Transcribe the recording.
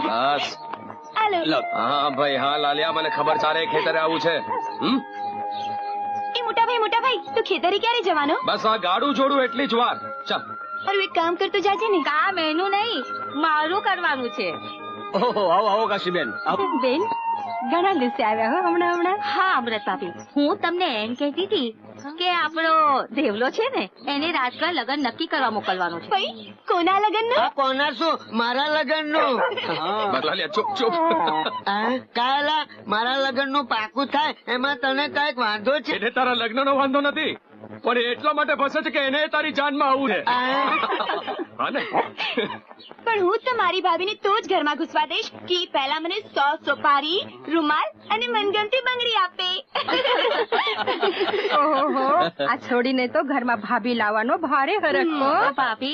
બસ હાલો. હા ભાઈ હા લાલિયા મને ખબર ચાલે ખેતરે આવું છે. એ મોટા ભાઈ તું ખેતરે ક્યારે જવાનો? બસ આ ગાડું જોડું એટલી જ વાર. ચાલ. અરે એક કામ કરતો જાજે ને. કામ એનું નહીં, મારું કરવાનું છે. ઓહો આવો આવો કાશીબેન. બેન ઘણા દિવસે આવ્યા હો હમણાં. હા અમૃત ભાભી, હું તમને એમ કહેતી હતી કે આપણો દેવલો છે ને એને રાજકર લગ્ન નક્કી કરવા મોકલવાનો છે. ભાઈ કોના લગ્નનું? કોના શું? મારા લગ્ન નું. બસ લાલિયા ચૂપ ચૂપ. કાયલા મારા લગ્ન નું પાકું થાય એમાં તને કઈક વાંધો છે? એને તારા લગ્નનો વાંધો નથી, પણ એ એટલા માટે ફસે છે કે એને તારી જાનમાં આવું છે. હા ને? પણ હું તો મારી ભાભીને તો જ ઘરમાં ઘુસવા દઈશ કે પહેલા મને 100 સોપારી, રૂમાલ અને મનગમતી બંગડી આપે. ઓહો આ છોડીને તો ઘરમાં ભાભી લાવવાનો ભારે હરખ. ભાભી